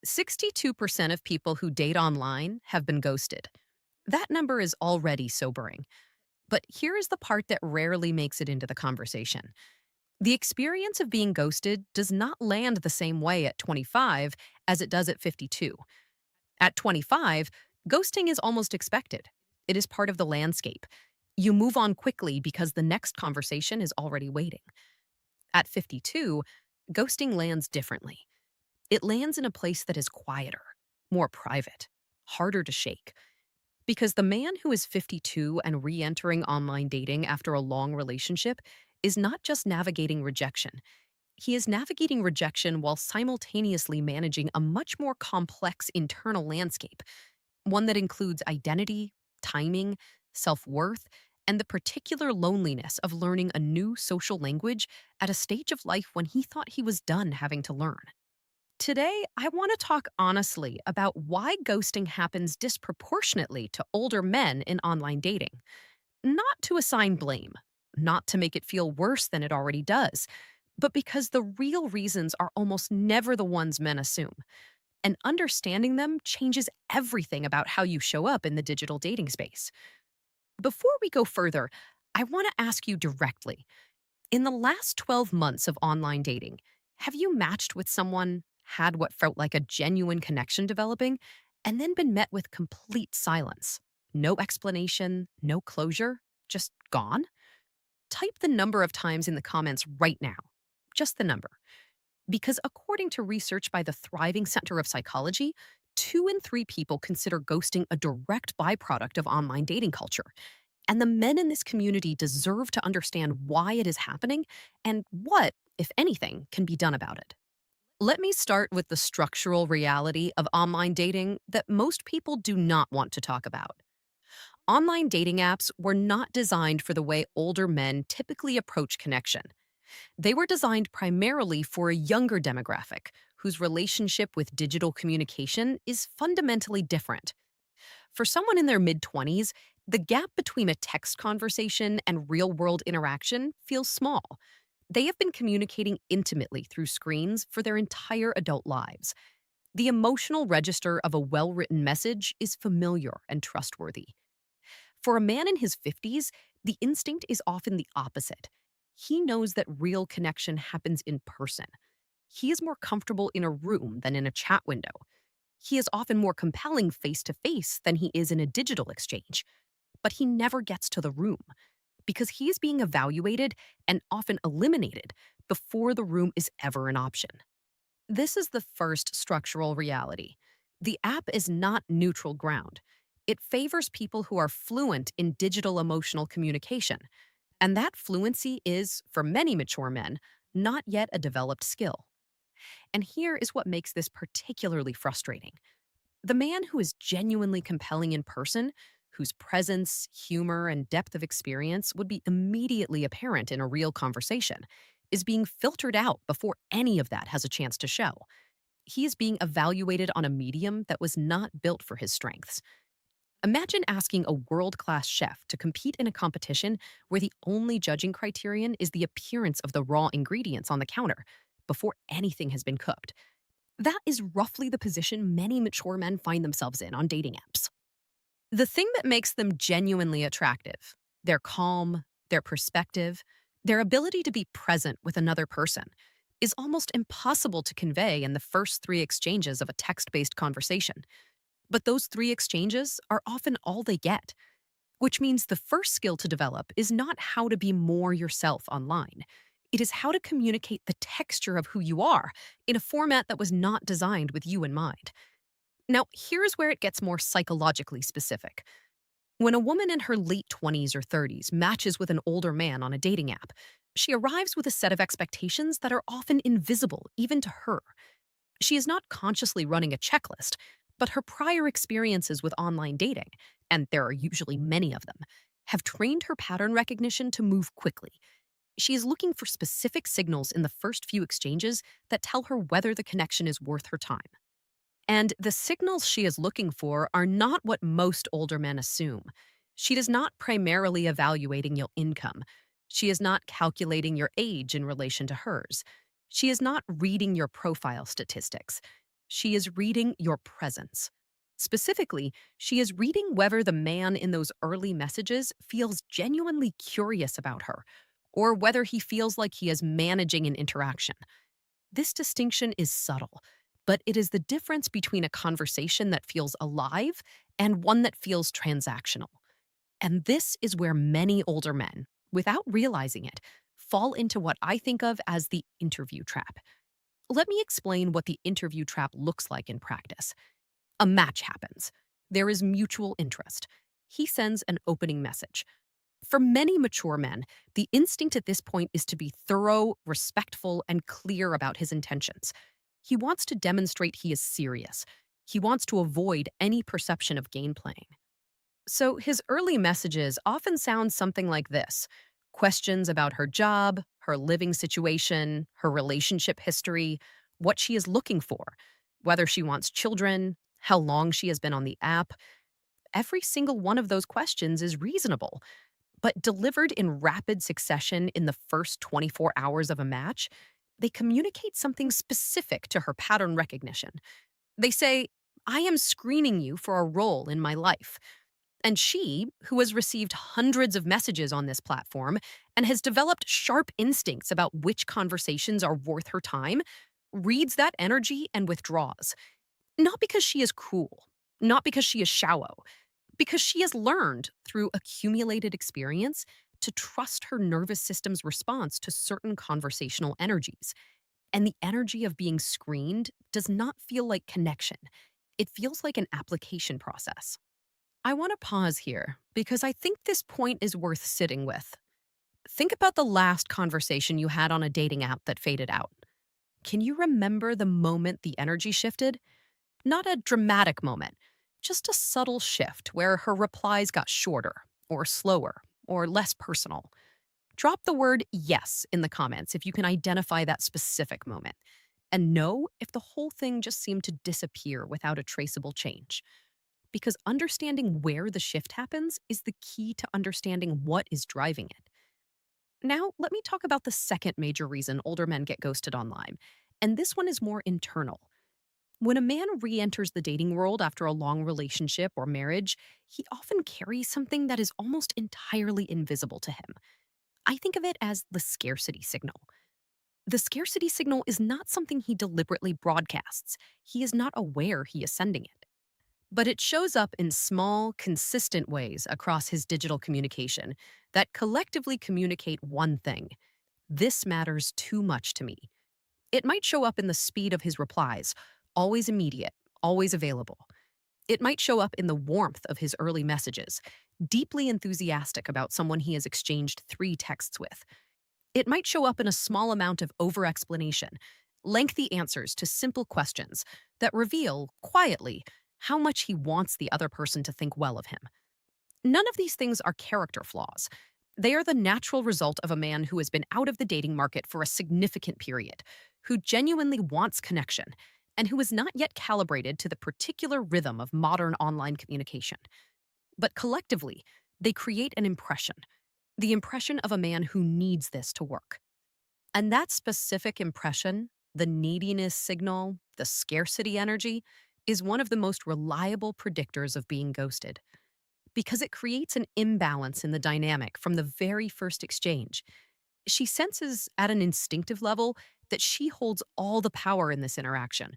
62% of people who date online have been ghosted. That number is already sobering. But here is the part that rarely makes it into the conversation. The experience of being ghosted does not land the same way at 25 as it does at 52. At 25, ghosting is almost expected. It is part of the landscape. You move on quickly because the next conversation is already waiting. At 52, ghosting lands differently. It lands in a place that is quieter, more private, harder to shake. Because the man who is 52 and re entering online dating after a long relationship is not just navigating rejection, he is navigating rejection while simultaneously managing a much more complex internal landscape, one that includes identity, timing, self worth, and the particular loneliness of learning a new social language at a stage of life when he thought he was done having to learn. Today, I want to talk honestly about why ghosting happens disproportionately to older men in online dating. Not to assign blame, not to make it feel worse than it already does, but because the real reasons are almost never the ones men assume. And understanding them changes everything about how you show up in the digital dating space. Before we go further, I want to ask you directly, in the last 12 months of online dating, have you matched with someone, had what felt like a genuine connection developing, and then been met with complete silence? No explanation, no closure, just gone? Type the number of times in the comments right now. Just the number. Because according to research by the Thriving Center of Psychology, 2 in 3 people consider ghosting a direct byproduct of online dating culture. And the men in this community deserve to understand why it is happening and what, if anything, can be done about it. Let me start with the structural reality of online dating that most people do not want to talk about. Online dating apps were not designed for the way older men typically approach connection. They were designed primarily for a younger demographic whose relationship with digital communication is fundamentally different. For someone in their mid 20s, the gap between a text conversation and real world interaction feels small. They have been communicating intimately through screens for their entire adult lives. The emotional register of a well written message is familiar and trustworthy. For a man in his 50s, the instinct is often the opposite. He knows that real connection happens in person. He is more comfortable in a room than in a chat window. He is often more compelling face to face than he is in a digital exchange. But he never gets to the room because he is being evaluated and often eliminated before the room is ever an option. This is the first structural reality. The app is not neutral ground. It favors people who are fluent in digital emotional communication. And that fluency is, for many mature men, not yet a developed skill. And here is what makes this particularly frustrating. The man who is genuinely compelling in person, whose presence, humor, and depth of experience would be immediately apparent in a real conversation, is being filtered out before any of that has a chance to show. He is being evaluated on a medium that was not built for his strengths. Imagine asking a world class chef to compete in a competition where the only judging criterion is the appearance of the raw ingredients on the counter before anything has been cooked. That is roughly the position many mature men find themselves in on dating apps. The thing that makes them genuinely attractive, their calm, their perspective, their ability to be present with another person, is almost impossible to convey in the first 3 exchanges of a text based conversation. But those 3 exchanges are often all they get, which means the first skill to develop is not how to be more yourself online. It is how to communicate the texture of who you are in a format that was not designed with you in mind. Now, here's where it gets more psychologically specific. When a woman in her late 20s or 30s matches with an older man on a dating app, she arrives with a set of expectations that are often invisible even to her. She is not consciously running a checklist, but her prior experiences with online dating, and there are usually many of them, have trained her pattern recognition to move quickly. She is looking for specific signals in the first few exchanges that tell her whether the connection is worth her time. And the signals she is looking for are not what most older men assume. She is not primarily evaluating your income. She is not calculating your age in relation to hers. She is not reading your profile statistics. She is reading your presence. Specifically, she is reading whether the man in those early messages feels genuinely curious about her, or whether he feels like he is managing an interaction. This distinction is subtle, but it is the difference between a conversation that feels alive and one that feels transactional. And this is where many older men, without realizing it, fall into what I think of as the interview trap. Let me explain what the interview trap looks like in practice. A match happens. There is mutual interest. He sends an opening message. For many mature men, the instinct at this point is to be thorough, respectful, and clear about his intentions. He wants to demonstrate he is serious. He wants to avoid any perception of game playing. So his early messages often sound something like this: questions about her job, her living situation, her relationship history, what she is looking for, whether she wants children, how long she has been on the app. Every single one of those questions is reasonable, but delivered in rapid succession in the first 24 hours of a match, they communicate something specific to her pattern recognition. They say, I am screening you for a role in my life. And she, who has received hundreds of messages on this platform and has developed sharp instincts about which conversations are worth her time, reads that energy and withdraws. Not because she is cruel, not because she is shallow, because she has learned through accumulated experience to trust her nervous system's response to certain conversational energies. And the energy of being screened does not feel like connection, it feels like an application process. I want to pause here because I think this point is worth sitting with. Think about the last conversation you had on a dating app that faded out. Can you remember the moment the energy shifted? Not a dramatic moment, just a subtle shift where her replies got shorter, or slower, or less personal. Drop the word yes in the comments if you can identify that specific moment. And know if the whole thing just seemed to disappear without a traceable change. Because understanding where the shift happens is the key to understanding what is driving it. Now, let me talk about the second major reason older men get ghosted online. And this one is more internal. When a man re enters the dating world after a long relationship or marriage, he often carries something that is almost entirely invisible to him. I think of it as the scarcity signal. The scarcity signal is not something he deliberately broadcasts, he is not aware he is sending it. But it shows up in small, consistent ways across his digital communication that collectively communicate one thing: this matters too much to me. It might show up in the speed of his replies, always immediate, always available. It might show up in the warmth of his early messages, deeply enthusiastic about someone he has exchanged 3 texts with. It might show up in a small amount of over explanation, lengthy answers to simple questions that reveal, quietly, how much he wants the other person to think well of him. None of these things are character flaws. They are the natural result of a man who has been out of the dating market for a significant period, who genuinely wants connection, and who is not yet calibrated to the particular rhythm of modern online communication. But collectively, they create an impression: the impression of a man who needs this to work. And that specific impression, the neediness signal, the scarcity energy, is one of the most reliable predictors of being ghosted because it creates an imbalance in the dynamic from the very first exchange. She senses at an instinctive level that she holds all the power in this interaction.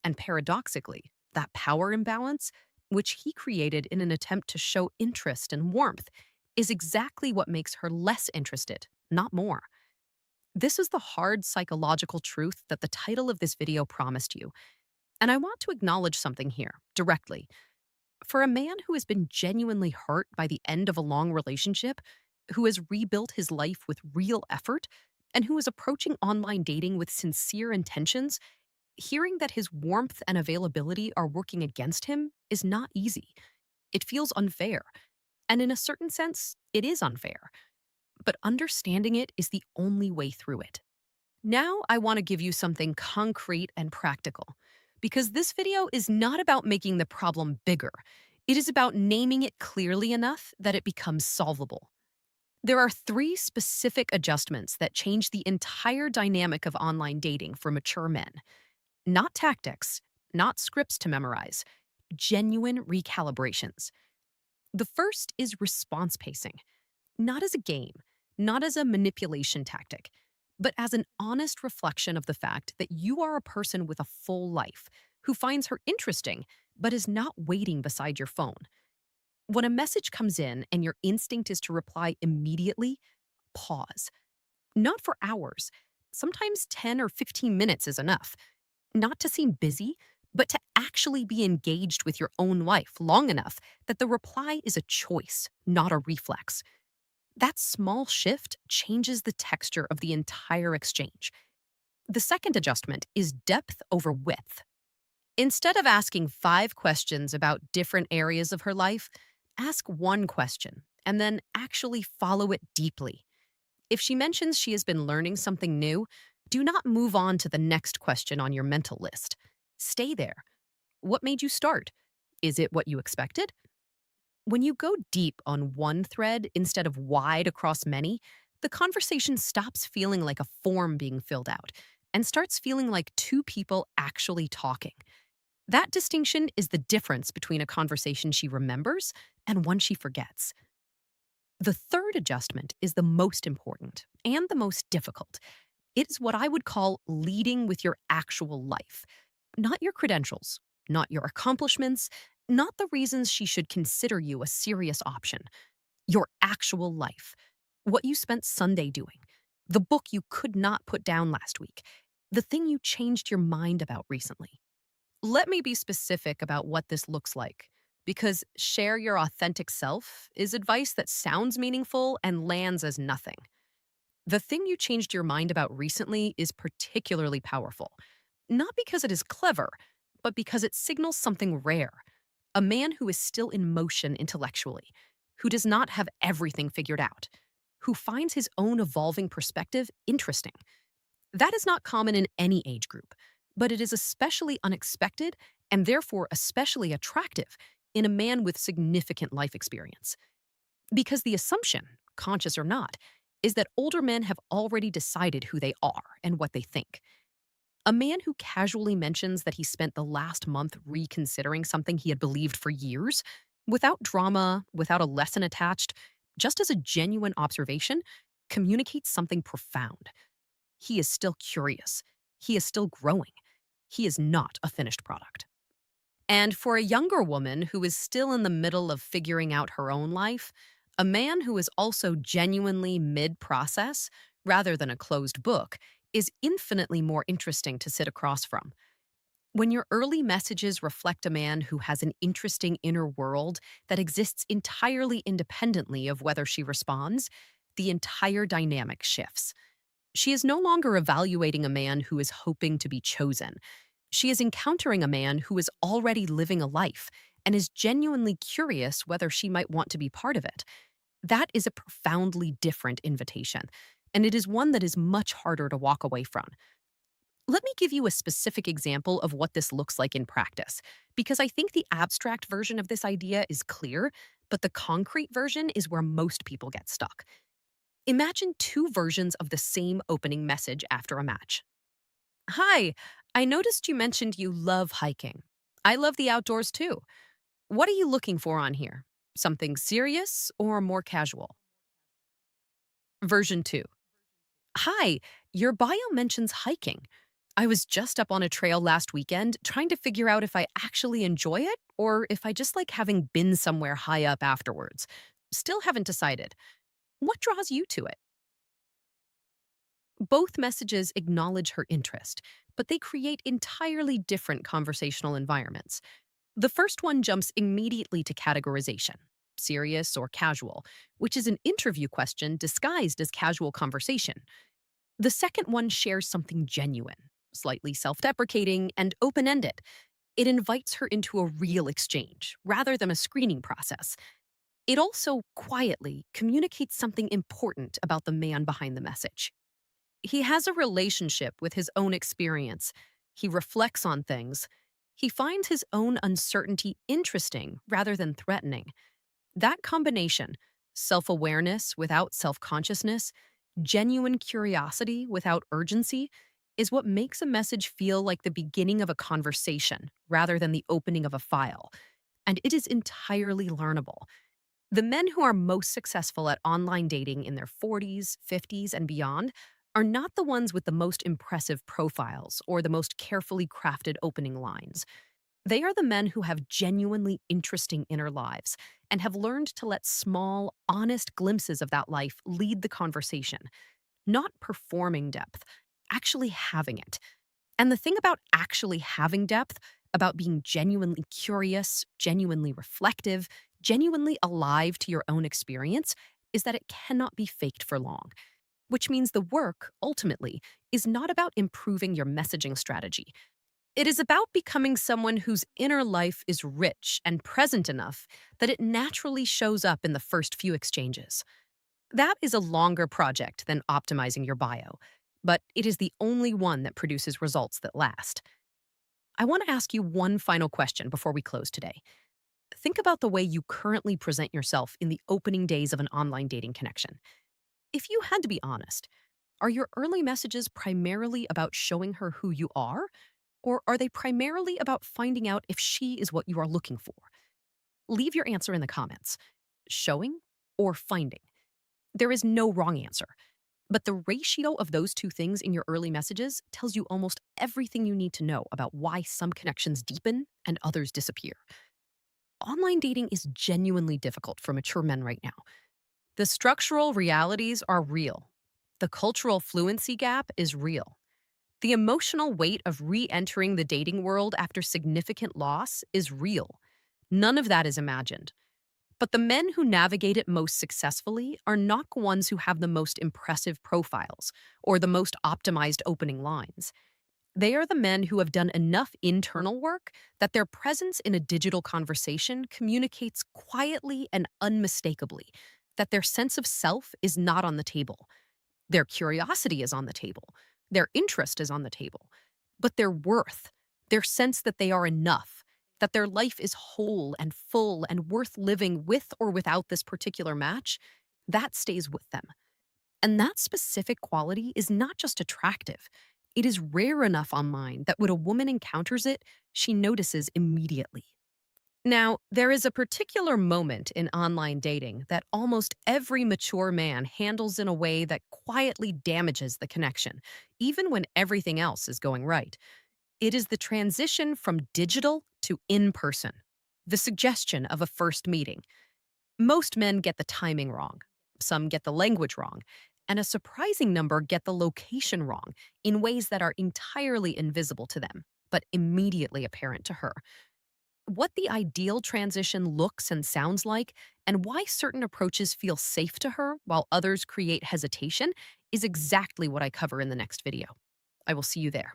And paradoxically, that power imbalance, which he created in an attempt to show interest and warmth, is exactly what makes her less interested, not more. This is the hard psychological truth that the title of this video promised you. And I want to acknowledge something here, directly. For a man who has been genuinely hurt by the end of a long relationship, who has rebuilt his life with real effort, and who is approaching online dating with sincere intentions, hearing that his warmth and availability are working against him is not easy. It feels unfair. And in a certain sense, it is unfair. But understanding it is the only way through it. Now, I want to give you something concrete and practical. Because this video is not about making the problem bigger, it is about naming it clearly enough that it becomes solvable. There are 3 specific adjustments that change the entire dynamic of online dating for mature men. Not tactics, not scripts to memorize, genuine recalibrations. The first is response pacing, not as a game, not as a manipulation tactic, but as an honest reflection of the fact that you are a person with a full life who finds her interesting but is not waiting beside your phone. When a message comes in and your instinct is to reply immediately, pause. Not for hours. Sometimes 10 or 15 minutes is enough. Not to seem busy, but to actually be engaged with your own life long enough that the reply is a choice, not a reflex. That small shift changes the texture of the entire exchange. The second adjustment is depth over width. Instead of asking 5 questions about different areas of her life, ask one question and then actually follow it deeply. If she mentions she has been learning something new, do not move on to the next question on your mental list. Stay there. What made you start? Is it what you expected? When you go deep on one thread instead of wide across many, the conversation stops feeling like a form being filled out and starts feeling like two people actually talking. That distinction is the difference between a conversation she remembers and one she forgets. The third adjustment is the most important and the most difficult. It's what I would call leading with your actual life, not your credentials, not your accomplishments, not the reasons she should consider you a serious option. Your actual life. What you spent Sunday doing. The book you could not put down last week. The thing you changed your mind about recently. Let me be specific about what this looks like, because share your authentic self is advice that sounds meaningful and lands as nothing. The thing you changed your mind about recently is particularly powerful, not because it is clever, but because it signals something rare. A man who is still in motion intellectually, who does not have everything figured out, who finds his own evolving perspective interesting. That is not common in any age group, but it is especially unexpected and therefore especially attractive in a man with significant life experience. Because the assumption, conscious or not, is that older men have already decided who they are and what they think. A man who casually mentions that he spent the last month reconsidering something he had believed for years, without drama, without a lesson attached, just as a genuine observation, communicates something profound. He is still curious. He is still growing. He is not a finished product. And for a younger woman who is still in the middle of figuring out her own life, a man who is also genuinely mid process, rather than a closed book, is infinitely more interesting to sit across from. When your early messages reflect a man who has an interesting inner world that exists entirely independently of whether she responds, the entire dynamic shifts. She is no longer evaluating a man who is hoping to be chosen. She is encountering a man who is already living a life and is genuinely curious whether she might want to be part of it. That is a profoundly different invitation, and it is one that is much harder to walk away from. Let me give you a specific example of what this looks like in practice, because I think the abstract version of this idea is clear, but the concrete version is where most people get stuck. Imagine two versions of the same opening message after a match. Hi, I noticed you mentioned you love hiking. I love the outdoors too. What are you looking for on here? Something serious or more casual? Version 2. Hi, your bio mentions hiking. I was just up on a trail last weekend trying to figure out if I actually enjoy it or if I just like having been somewhere high up afterwards. Still haven't decided. What draws you to it? Both messages acknowledge her interest, but they create entirely different conversational environments. The first one jumps immediately to categorization, serious or casual, which is an interview question disguised as casual conversation. The second one shares something genuine, slightly self deprecating, and open ended. It invites her into a real exchange rather than a screening process. It also quietly communicates something important about the man behind the message. He has a relationship with his own experience. He reflects on things. He finds his own uncertainty interesting rather than threatening. That combination, self awareness without self consciousness, genuine curiosity without urgency, is what makes a message feel like the beginning of a conversation rather than the opening of a file, and it is entirely learnable. The men who are most successful at online dating in their 40s, 50s, and beyond are not the ones with the most impressive profiles or the most carefully crafted opening lines. They are the men who have genuinely interesting inner lives and have learned to let small, honest glimpses of that life lead the conversation, not performing depth, actually having it. And the thing about actually having depth, about being genuinely curious, genuinely reflective, genuinely alive to your own experience, is that it cannot be faked for long. Which means the work, ultimately, is not about improving your messaging strategy. It is about becoming someone whose inner life is rich and present enough that it naturally shows up in the first few exchanges. That is a longer project than optimizing your bio, but it is the only one that produces results that last. I want to ask you one final question before we close today. Think about the way you currently present yourself in the opening days of an online dating connection. If you had to be honest, are your early messages primarily about showing her who you are? Or are they primarily about finding out if she is what you are looking for? Leave your answer in the comments. Showing or finding? There is no wrong answer. But the ratio of those two things in your early messages tells you almost everything you need to know about why some connections deepen and others disappear. Online dating is genuinely difficult for mature men right now. The structural realities are real. The cultural fluency gap is real. The emotional weight of re entering the dating world after significant loss is real. None of that is imagined. But the men who navigate it most successfully are not the ones who have the most impressive profiles or the most optimized opening lines. They are the men who have done enough internal work that their presence in a digital conversation communicates quietly and unmistakably that their sense of self is not on the table. Their curiosity is on the table. Their interest is on the table. But their worth, their sense that they are enough, that their life is whole and full and worth living with or without this particular match, that stays with them. And that specific quality is not just attractive. It is rare enough online that when a woman encounters it, she notices immediately. Now, there is a particular moment in online dating that almost every mature man handles in a way that quietly damages the connection, even when everything else is going right. It is the transition from digital to in person, the suggestion of a first meeting. Most men get the timing wrong, some get the language wrong, and a surprising number get the location wrong in ways that are entirely invisible to them, but immediately apparent to her. What the ideal transition looks and sounds like, and why certain approaches feel safe to her while others create hesitation, is exactly what I cover in the next video. I will see you there.